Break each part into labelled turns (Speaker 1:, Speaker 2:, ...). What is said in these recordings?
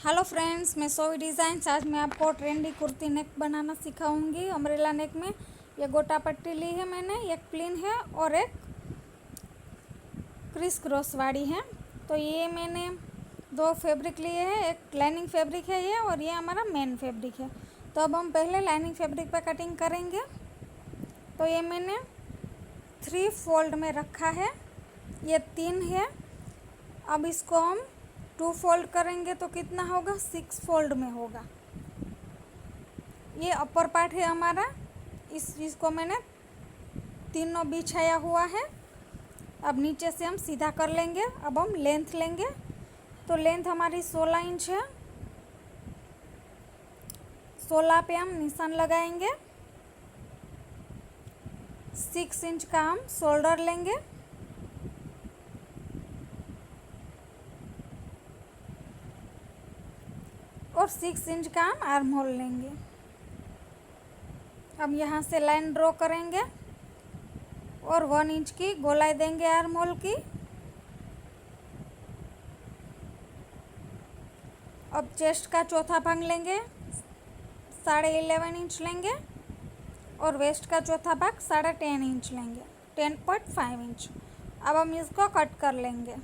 Speaker 1: Hello friends, मैं सोवी designs. आज मैं आपको ट्रेंडी कुर्ती नेक बनाना सिखाऊंगी। अम्ब्रेला नेक में ये गोटा पट्टी ली है मैंने, एक प्लेन है और एक क्रिस क्रॉस वाली है। तो ये मैंने दो फैब्रिक लिए हैं, एक लाइनिंग फैब्रिक है ये और ये हमारा मेन फैब्रिक है। तो अब हम पहले लाइनिंग फैब्रिक पर कटिंग करेंगे। तो ये मैंने 3 फोल्ड में रखा है, ये 3 है। अब इसको हम 2 फोल्ड करेंगे तो कितना होगा, 6 फोल्ड में होगा। ये अपर पार्ट है हमारा, इसको मैंने तीनों बिछाया हुआ है। अब नीचे से हम सीधा कर लेंगे। अब हम लेंथ लेंगे, तो लेंथ हमारी 16 इंच है। 16 पे हम निशान लगाएंगे। 6 इंच का हम शोल्डर लेंगे और 6 इंच का हम आर्म होल लेंगे। अब यहाँ से लाइन ड्रॉ करेंगे और 1 इंच की गोलाई देंगे आर्म होल की। अब चेस्ट का चौथा भाग लेंगे, 11.5 इंच लेंगे और वेस्ट का चौथा भाग 10.5 इंच लेंगे, 10.5 इंच। अब हम इसको कट कर लेंगे।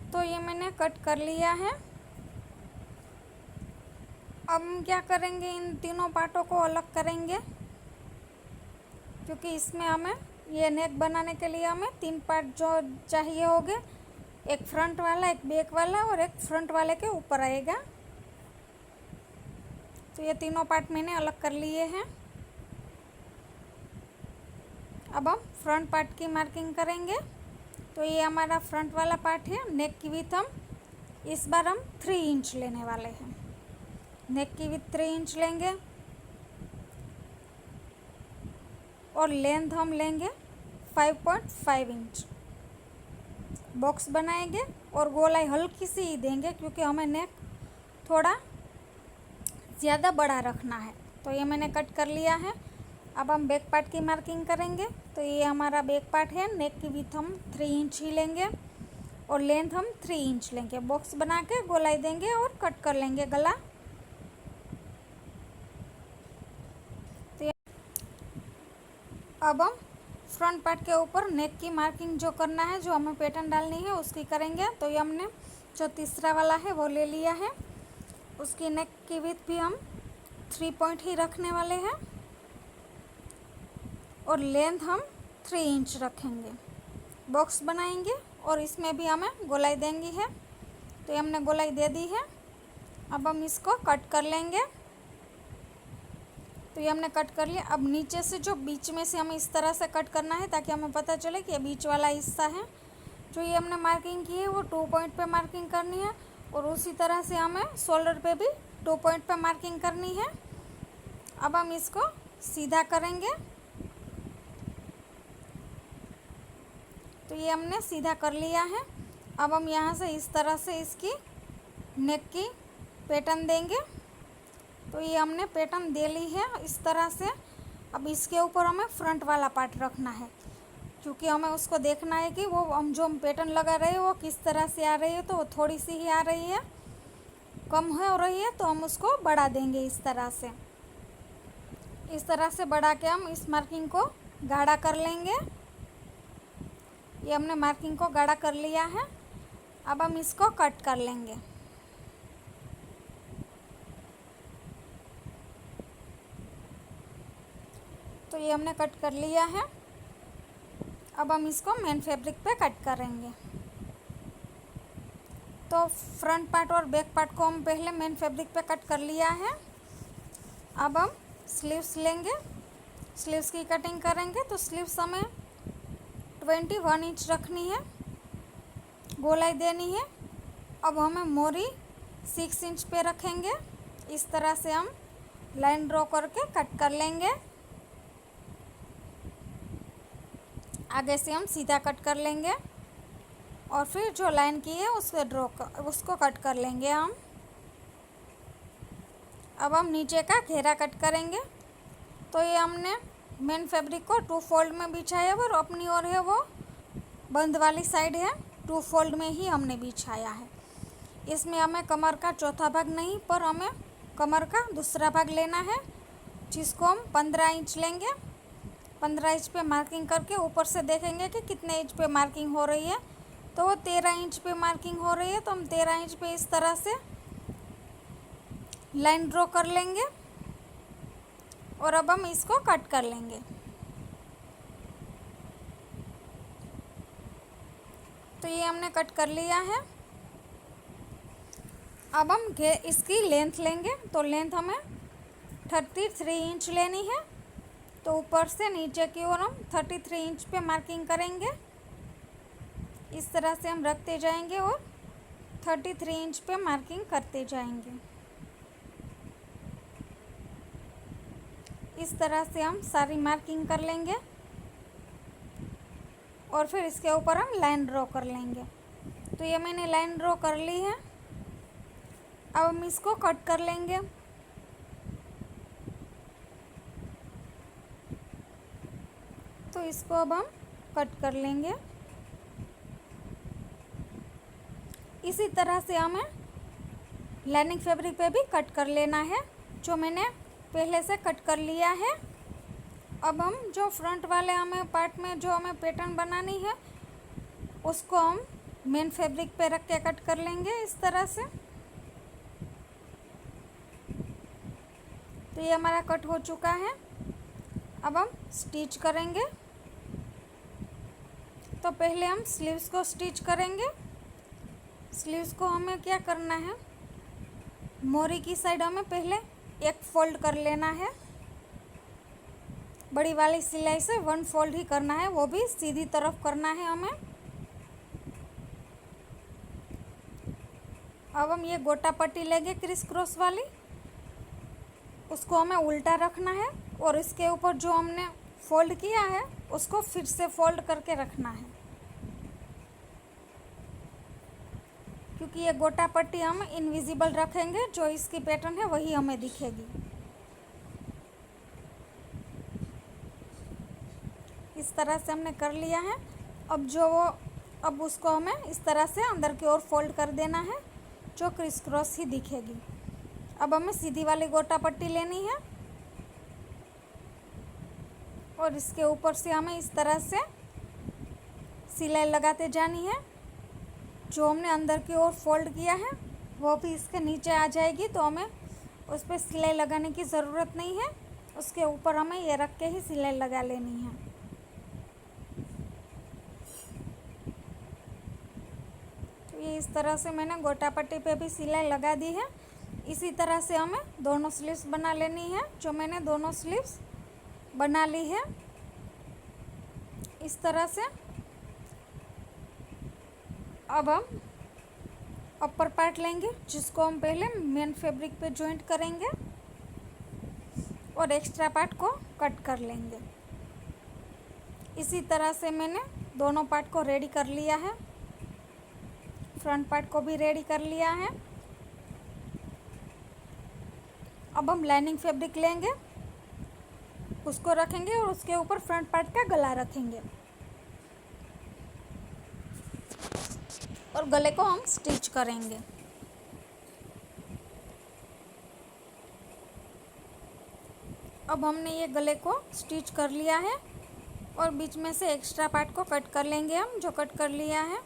Speaker 1: तो ये मैंने कट कर लिया है। अब हम क्या करेंगे, इन तीनों पार्टों को अलग करेंगे, क्योंकि इसमें हमें ये नेक बनाने के लिए हमें 3 पार्ट जो चाहिए होंगे, एक फ्रंट वाला, एक बैक वाला और एक फ्रंट वाले के ऊपर आएगा। तो ये तीनों पार्ट मैंने अलग कर लिए हैं। अब हम फ्रंट पार्ट की मार्किंग करेंगे। तो ये हमारा फ्रंट वाला पार्ट है। नेक की विड्थ हम इस बार हम 3 इंच लेने वाले हैं। नेक की विड्थ 3 इंच लेंगे और लेंथ हम लेंगे 5.5 इंच। बॉक्स बनाएंगे और गोलाई हल्की सी ही देंगे, क्योंकि हमें नेक थोड़ा ज़्यादा बड़ा रखना है। तो ये मैंने कट कर लिया है। अब हम बैक पार्ट की मार्किंग करेंगे। तो ये हमारा बैक पार्ट है। नेक की विड्थ हम 3 इंच ही लेंगे और लेंथ हम 3 इंच लेंगे। बॉक्स बना के गोलाई देंगे और कट कर लेंगे गला। तो अब हम फ्रंट पार्ट के ऊपर नेक की मार्किंग जो करना है, जो हमें पैटर्न डालनी है उसकी करेंगे। तो ये हमने जो तीसरा वाला है वो ले लिया है। उसकी नेक की विड्थ भी हम 3 पॉइंट ही रखने वाले हैं और लेंथ हम 3 इंच रखेंगे। बॉक्स बनाएंगे और इसमें भी हमें गोलाई देंगी है। तो ये हमने गोलाई दे दी है। अब हम इसको कट कर लेंगे। तो ये हमने कट कर लिया। अब नीचे से जो बीच में से हमें इस तरह से कट करना है, ताकि हमें पता चले कि ये बीच वाला हिस्सा है। जो ये हमने मार्किंग की है वो 2 पॉइंट पे मार्किंग करनी है और उसी तरह से हमें शोल्डर पे भी 2 पॉइंट पे मार्किंग करनी है। अब हम इसको सीधा करेंगे। तो ये हमने सीधा कर लिया है। अब हम यहाँ से इस तरह से इसकी नेक की पैटर्न देंगे। तो ये हमने पैटर्न दे ली है इस तरह से। अब इसके ऊपर हमें फ्रंट वाला पार्ट रखना है, क्योंकि हमें उसको देखना है कि वो हम जो पैटर्न लगा रहे हैं वो किस तरह से आ रही है। तो वो थोड़ी सी ही आ रही है, कम हो रही है, तो हम उसको बढ़ा देंगे इस तरह से। इस तरह से बढ़ा के हम इस मार्किंग को गाढ़ा कर लेंगे। ये हमने मार्किंग को गाढ़ा कर लिया है। अब हम इसको कट कर लेंगे। तो ये हमने कट कर लिया है। अब हम इसको मेन फैब्रिक पे कट करेंगे। तो फ्रंट पार्ट और बैक पार्ट को हम पहले मेन फैब्रिक पे कट कर लिया है। अब हम स्लीव्स लेंगे, स्लीव्स की कटिंग करेंगे। तो स्लीव्स हमें 21 इंच रखनी है, गोलाई देनी है। अब हमें मोरी 6 इंच पे रखेंगे। इस तरह से हम लाइन ड्रॉ करके कट कर लेंगे। आगे से हम सीधा कट कर लेंगे और फिर जो लाइन की है उसको कट कर लेंगे हम। अब हम नीचे का घेरा कट करेंगे। तो ये हमने मेन फैब्रिक को 2 फोल्ड में बिछाया और अपनी ओर है वो बंद वाली साइड है 2 फोल्ड में ही हमने बिछाया है। इसमें हमें कमर का चौथा भाग नहीं पर हमें कमर का दूसरा भाग लेना है, जिसको हम 15 इंच लेंगे। 15 इंच पे मार्किंग करके ऊपर से देखेंगे कि कितने इंच पे मार्किंग हो रही है, तो वो 13 इंच पे मार्किंग हो रही है, तो हम 13 इंच पे इस तरह से लाइन ड्रॉ कर लेंगे और अब हम इसको कट कर लेंगे। तो ये हमने कट कर लिया है। अब हम इसकी लेंथ लेंगे, तो लेंथ हमें 33 इंच लेनी है। तो ऊपर से नीचे की ओर हम 33 इंच पे मार्किंग करेंगे। इस तरह से हम रखते जाएंगे और 33 इंच पे मार्किंग करते जाएंगे। इस तरह से हम सारी मार्किंग कर लेंगे और फिर इसके ऊपर हम लाइन ड्रॉ कर लेंगे। तो ये मैंने लाइन ड्रॉ कर ली है। अब हम इसको कट कर लेंगे। तो इसको अब हम कट कर लेंगे। इसी तरह से हमें लाइनिंग फैब्रिक पे भी कट कर लेना है, जो मैंने पहले से कट कर लिया है। अब हम जो फ्रंट वाले हमें पार्ट में जो हमें पैटर्न बनानी है, उसको हम मेन फैब्रिक पे रख के कट कर लेंगे इस तरह से। तो ये हमारा कट हो चुका है। अब हम स्टिच करेंगे। तो पहले हम स्लीव्स को स्टिच करेंगे। स्लीव्स को हमें क्या करना है, मोरी की साइड हमें पहले एक फोल्ड कर लेना है। बड़ी वाली सिलाई से 1 फोल्ड ही करना है, वो भी सीधी तरफ करना है हमें। अब हम ये गोटा पट्टी लेंगे क्रिस क्रॉस वाली, उसको हमें उल्टा रखना है और इसके ऊपर जो हमने फोल्ड किया है उसको फिर से फोल्ड करके रखना है, क्योंकि ये गोटा पट्टी हम इनविजिबल रखेंगे। जो इसकी पैटर्न है वही हमें दिखेगी। इस तरह से हमने कर लिया है। अब उसको हमें इस तरह से अंदर की ओर फोल्ड कर देना है, जो क्रिस क्रॉस ही दिखेगी। अब हमें सीधी वाली गोटा पट्टी लेनी है और इसके ऊपर से हमें इस तरह से सिलाई लगाते जानी है। जो हमने अंदर की ओर फोल्ड किया है वो भी इसके नीचे आ जाएगी, तो हमें उस पर सिलाई लगाने की ज़रूरत नहीं है। उसके ऊपर हमें ये रख के ही सिलाई लगा लेनी है। तो ये इस तरह से मैंने गोटा पट्टी पे भी सिलाई लगा दी है। इसी तरह से हमें दोनों स्लीव्स बना लेनी है, जो मैंने दोनों स्लीव्स बना ली है इस तरह से। अब हम अपर पार्ट लेंगे, जिसको हम पहले मेन फैब्रिक पे जॉइंट करेंगे और एक्स्ट्रा पार्ट को कट कर लेंगे। इसी तरह से मैंने दोनों पार्ट को रेडी कर लिया है। फ्रंट पार्ट को भी रेडी कर लिया है। अब हम लाइनिंग फैब्रिक लेंगे, उसको रखेंगे और उसके ऊपर फ्रंट पार्ट का गला रखेंगे और गले को हम स्टिच करेंगे। अब हमने ये गले को स्टिच कर लिया है और बीच में से एक्स्ट्रा पार्ट को कट कर लेंगे हम, जो कट कर लिया है।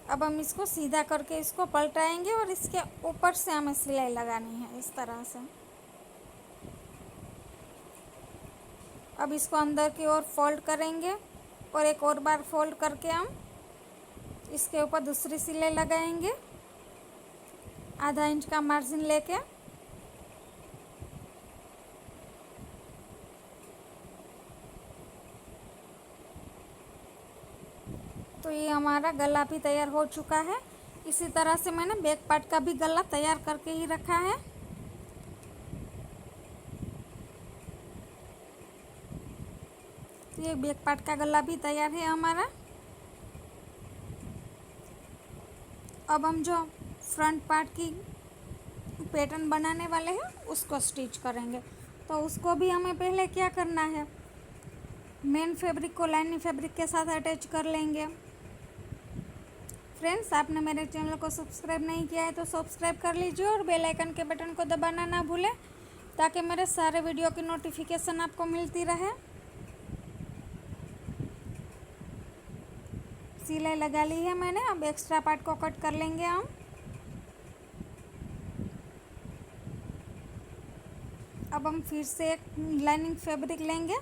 Speaker 1: अब हम इसको सीधा करके इसको पलटाएंगे और इसके ऊपर से हमें सिलाई लगानी है इस तरह से। अब इसको अंदर की ओर फोल्ड करेंगे और एक और बार फोल्ड करके हम इसके ऊपर दूसरी सिलाई लगाएंगे, आधा इंच का मार्जिन लेके। तो ये हमारा गला भी तैयार हो चुका है। इसी तरह से मैंने बैक पार्ट का भी गला तैयार करके ही रखा है। तो ये बैक पार्ट का गला भी तैयार है हमारा। अब हम जो फ्रंट पार्ट की पैटर्न बनाने वाले हैं उसको स्टिच करेंगे। तो उसको भी हमें पहले क्या करना है, मेन फैब्रिक को लाइनिंग फैब्रिक के साथ अटैच कर लेंगे। फ्रेंड्स, आपने मेरे चैनल को सब्सक्राइब नहीं किया है तो सब्सक्राइब कर लीजिए और बेल आइकन के बटन को दबाना ना भूलें, ताकि मेरे सारे वीडियो की नोटिफिकेशन आपको मिलती रहे। सिलाई लगा ली है मैंने, अब एक्स्ट्रा पार्ट को कट कर लेंगे हम। अब हम फिर से एक लाइनिंग फैब्रिक लेंगे,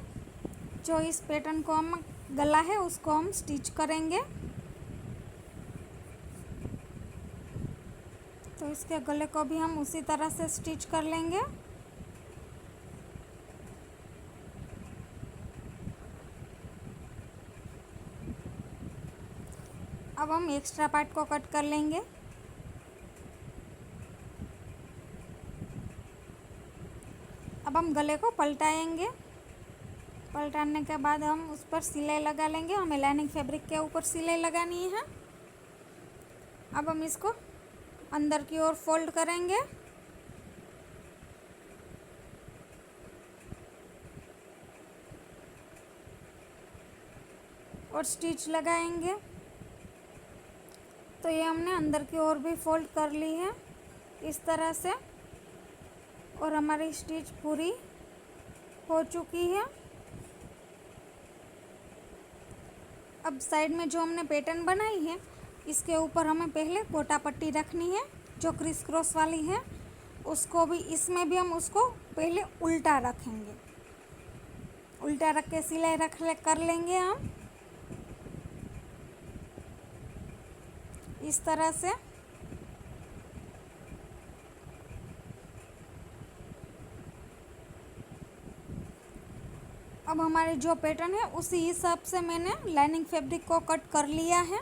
Speaker 1: जो इस पैटर्न को हम गला है उसको हम स्टिच करेंगे। तो इसके गले को भी हम उसी तरह से स्टिच कर लेंगे। अब हम एक्स्ट्रा पार्ट को कट कर लेंगे। अब हम गले को पलटाएंगे। पलटाने के बाद हम उस पर सिलाई लगा लेंगे। हमें लाइनिंग फैब्रिक के ऊपर सिलाई लगानी है। अब हम इसको अंदर की ओर फोल्ड करेंगे और स्टिच लगाएंगे। तो ये हमने अंदर की ओर भी फोल्ड कर ली है इस तरह से, और हमारी स्टिच पूरी हो चुकी है। अब साइड में जो हमने पैटर्न बनाई है, इसके ऊपर हमें पहले गोटा पट्टी रखनी है जो क्रिस क्रॉस वाली है। उसको भी, इसमें भी हम उसको पहले उल्टा रखेंगे। उल्टा रख के सिलाई कर लेंगे हम इस तरह से। अब हमारे जो पैटर्न है उसी हिसाब से मैंने लाइनिंग फैब्रिक को कट कर लिया है।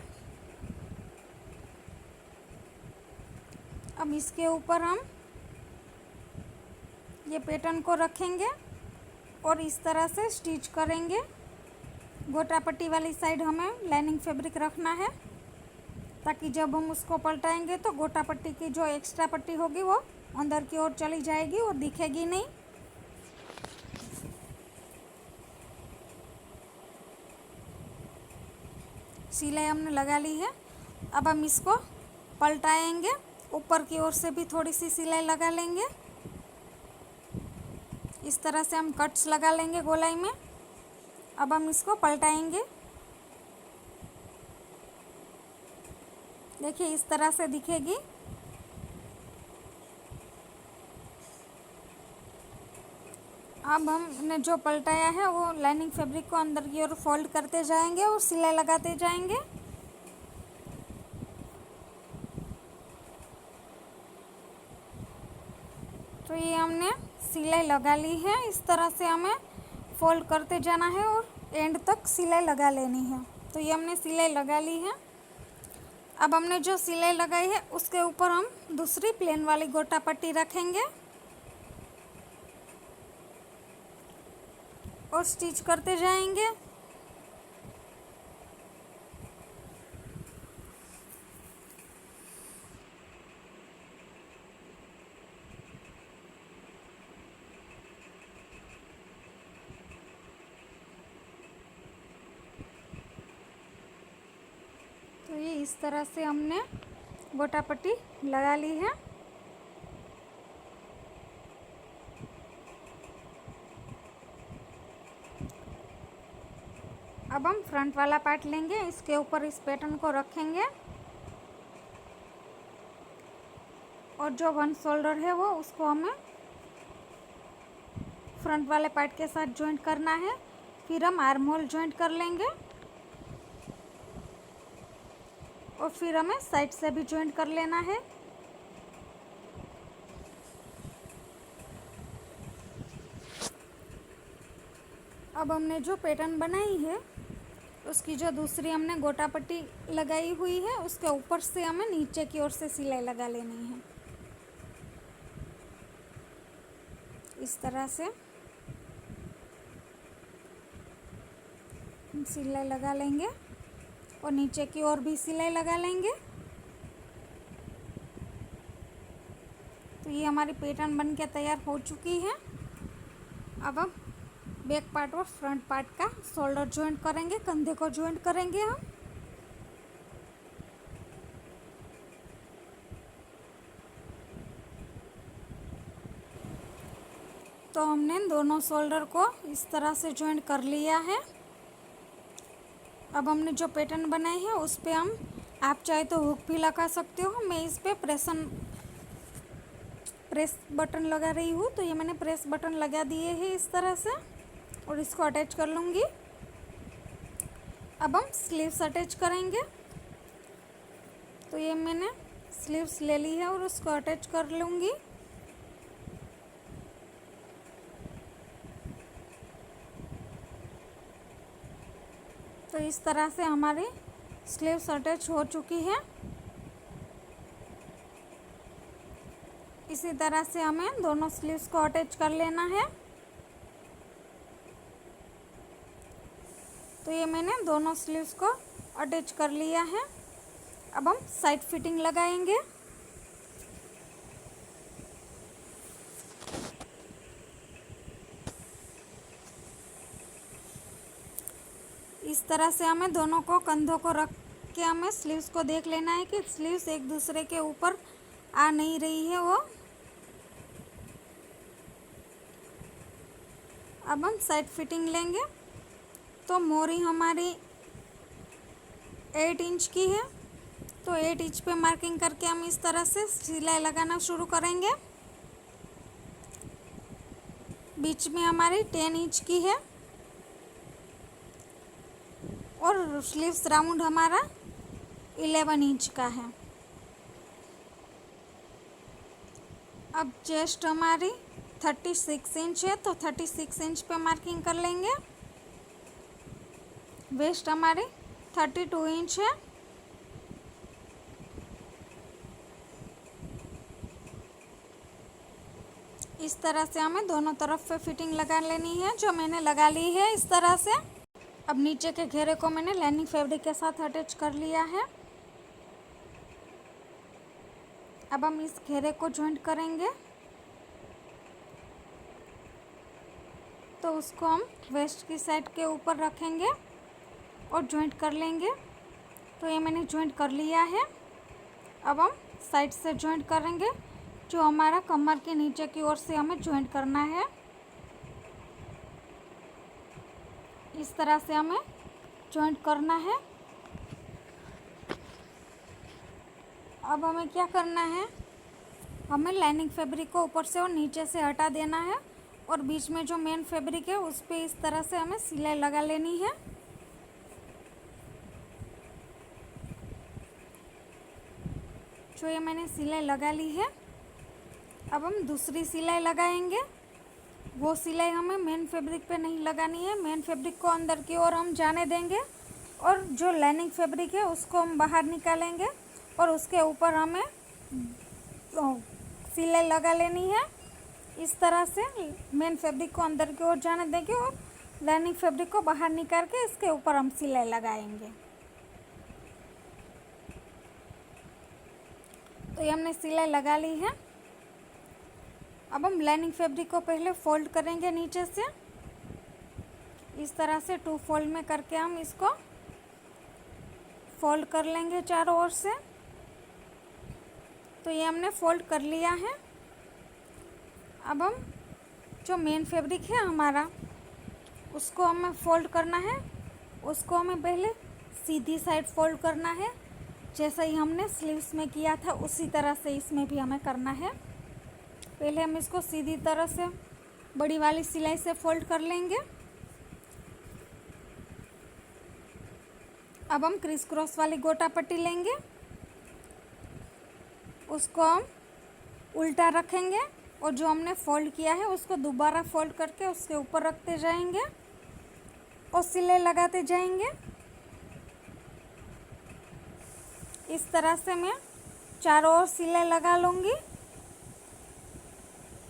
Speaker 1: अब इसके ऊपर हम ये पैटर्न को रखेंगे और इस तरह से स्टिच करेंगे। गोटा पट्टी वाली साइड हमें लाइनिंग फैब्रिक रखना है, ताकि जब हम उसको पलटाएंगे तो गोटा पट्टी की जो एक्स्ट्रा पट्टी होगी वो अंदर की ओर चली जाएगी और दिखेगी नहीं। सिलाई हमने लगा ली है। अब हम इसको पलटाएंगे। ऊपर की ओर से भी थोड़ी सी सिलाई लगा लेंगे। इस तरह से हम कट्स लगा लेंगे गोलाई में। अब हम इसको पलटाएंगे। देखिए इस तरह से दिखेगी। अब हमने जो पलटाया है वो लाइनिंग फैब्रिक को अंदर की ओर फोल्ड करते जाएंगे और सिलाई लगाते जाएंगे। तो ये हमने सिलाई लगा ली है। इस तरह से हमें फोल्ड करते जाना है और एंड तक सिलाई लगा लेनी है। तो ये हमने सिलाई लगा ली है। अब हमने जो सिलाई लगाई है उसके ऊपर हम दूसरी प्लेन वाली गोटा पट्टी रखेंगे और स्टिच करते जाएंगे। तो ये इस तरह से हमने गोटा पट्टी लगा ली है। अब हम फ्रंट वाला पार्ट लेंगे, इसके ऊपर इस पैटर्न को रखेंगे और जो वन शोल्डर है वो उसको हमें फ्रंट वाले पार्ट के साथ जॉइंट करना है। फिर हम आर्म होल जॉइंट कर लेंगे और फिर हमें साइड से भी जॉइंट कर लेना है। अब हमने जो पैटर्न बनाई है उसकी जो दूसरी हमने गोटा पट्टी लगाई हुई है उसके ऊपर से हमें नीचे की ओर से सिलाई लगा लेनी है इस तरह से। सिलाई लगा लेंगे और नीचे की ओर भी सिलाई लगा लेंगे। तो ये हमारी पैटर्न बन के तैयार हो चुकी है। अब हम बैक पार्ट और फ्रंट पार्ट का शोल्डर जॉइंट करेंगे, कंधे को जॉइंट करेंगे हम। तो हमने दोनों शोल्डर को इस तरह से जॉइंट कर लिया है। अब हमने जो पैटर्न बनाई है उस पे हम, आप चाहे तो हुक भी लगा सकते हो। मैं इस पे प्रेस बटन लगा रही हूँ, तो ये मैंने प्रेस बटन लगा दिए हैं इस तरह से, और इसको अटैच कर लूँगी। अब हम स्लीव्स अटैच करेंगे। तो ये मैंने स्लीव्स ले ली है और उसको अटैच कर लूँगी। तो इस तरह से हमारी स्लीव्स अटैच हो चुकी है। इसी तरह से हमें दोनों स्लीव्स को अटैच कर लेना है। तो ये मैंने दोनों स्लीव्स को अटैच कर लिया है। अब हम साइड फिटिंग लगाएंगे। इस तरह से हमें दोनों को कंधों को रख के हमें स्लीव्स को देख लेना है कि स्लीव्स एक दूसरे के ऊपर आ नहीं रही है वो। अब हम साइड फिटिंग लेंगे। तो मोरी हमारी 8 इंच की है, तो 8 इंच पे मार्किंग करके हम इस तरह से सिलाई लगाना शुरू करेंगे। बीच में हमारी 10 इंच की है और स्लीव्स राउंड हमारा 11 इंच का है। अब चेस्ट हमारी 36 इंच है, तो 36 इंच पे मार्किंग कर लेंगे। वेस्ट हमारी 32 इंच है। इस तरह से हमें दोनों तरफ पे फिटिंग लगा लेनी है, जो मैंने लगा ली है इस तरह से। अब नीचे के घेरे को मैंने लाइनिंग फैब्रिक के साथ अटैच कर लिया है। अब हम इस घेरे को जॉइंट करेंगे। तो उसको हम वेस्ट की साइड के ऊपर रखेंगे और जॉइंट कर लेंगे। तो ये मैंने जॉइंट कर लिया है। अब हम साइड से जॉइंट करेंगे, जो हमारा कमर के नीचे की ओर से हमें जॉइंट करना है। इस तरह से हमें जॉइंट करना है। अब हमें क्या करना है, हमें लाइनिंग फैब्रिक को ऊपर से और नीचे से हटा देना है और बीच में जो मेन फैब्रिक है उस पे इस तरह से हमें सिलाई लगा लेनी है। जो ये मैंने सिलाई लगा ली है, अब हम दूसरी सिलाई लगाएंगे। वो सिलाई हमें मेन फैब्रिक पे नहीं लगानी है, मेन फैब्रिक को अंदर की ओर हम जाने देंगे और जो लाइनिंग फैब्रिक है उसको हम बाहर निकालेंगे और उसके ऊपर हमें सिलाई लगा लेनी है। इस तरह से मेन फैब्रिक को अंदर की ओर जाने देंगे और लाइनिंग फैब्रिक को बाहर निकाल के इसके ऊपर हम सिलाई लगाएंगे। तो ये हमने सिलाई लगा ली है। अब हम लाइनिंग फैब्रिक को पहले फोल्ड करेंगे नीचे से। इस तरह से 2 फोल्ड में करके हम इसको फोल्ड कर लेंगे चारों ओर से। तो ये हमने फोल्ड कर लिया है। अब हम जो मेन फैब्रिक है हमारा, उसको हमें फोल्ड करना है। उसको हमें पहले सीधी साइड फोल्ड करना है, जैसा ही हमने स्लीव्स में किया था उसी तरह से इसमें भी हमें करना है। पहले हम इसको सीधी तरह से बड़ी वाली सिलाई से फोल्ड कर लेंगे। अब हम क्रिस क्रॉस वाली गोटा पट्टी लेंगे, उसको हम उल्टा रखेंगे और जो हमने फोल्ड किया है उसको दोबारा फोल्ड करके उसके ऊपर रखते जाएंगे और सिलाई लगाते जाएंगे। इस तरह से मैं चारों ओर सिलाई लगा लूँगी,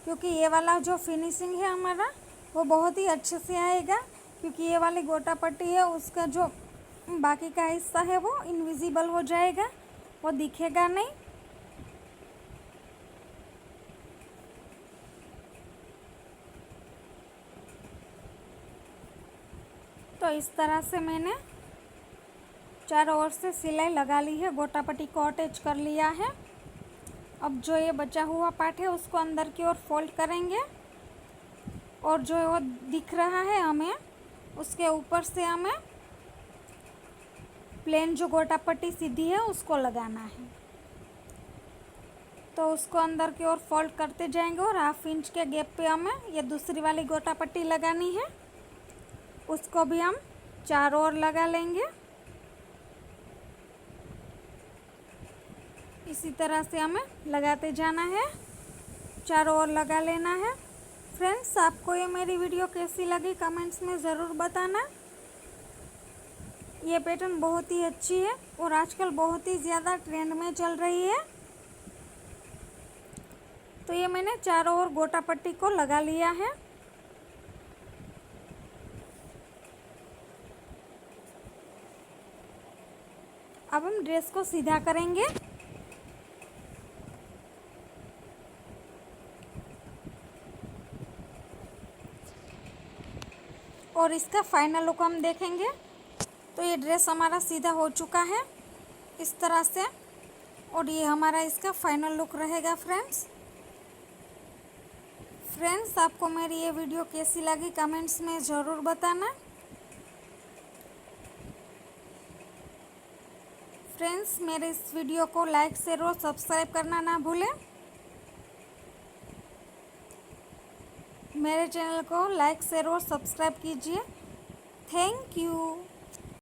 Speaker 1: क्योंकि ये वाला जो फिनिशिंग है हमारा वो बहुत ही अच्छे से आएगा। क्योंकि ये वाली गोटा पट्टी है उसका जो बाकी का हिस्सा है वो इनविजिबल हो जाएगा, वो दिखेगा नहीं। तो इस तरह से मैंने चारों ओर से सिलाई लगा ली है, गोटा पट्टी को अटैच कर लिया है। अब जो ये बचा हुआ पार्ट है उसको अंदर की ओर फोल्ड करेंगे और जो वो दिख रहा है हमें उसके ऊपर से हमें प्लेन जो गोटा पट्टी सीधी है उसको लगाना है। तो उसको अंदर की ओर फोल्ड करते जाएंगे और 1/2 इंच के गैप पे हमें ये दूसरी वाली गोटा पट्टी लगानी है, उसको भी हम चारों ओर लगा लेंगे। इसी तरह से हमें लगाते जाना है, चारों ओर लगा लेना है। फ्रेंड्स, आपको ये मेरी वीडियो कैसी लगी कमेंट्स में ज़रूर बताना। ये पैटर्न बहुत ही अच्छी है और आजकल बहुत ही ज़्यादा ट्रेंड में चल रही है। तो ये मैंने चारों ओर गोटा पट्टी को लगा लिया है। अब हम ड्रेस को सीधा करेंगे। और इसका फाइनल लुक हम देखेंगे। तो ये ड्रेस हमारा सीधा हो चुका है इस तरह से, और ये हमारा इसका फाइनल लुक रहेगा। फ्रेंड्स, आपको मेरी ये वीडियो कैसी लगी कमेंट्स में ज़रूर बताना। फ्रेंड्स, मेरे इस वीडियो को लाइक शेयर और सब्सक्राइब करना ना भूलें। मेरे चैनल को लाइक शेयर और सब्सक्राइब कीजिए। Thank you.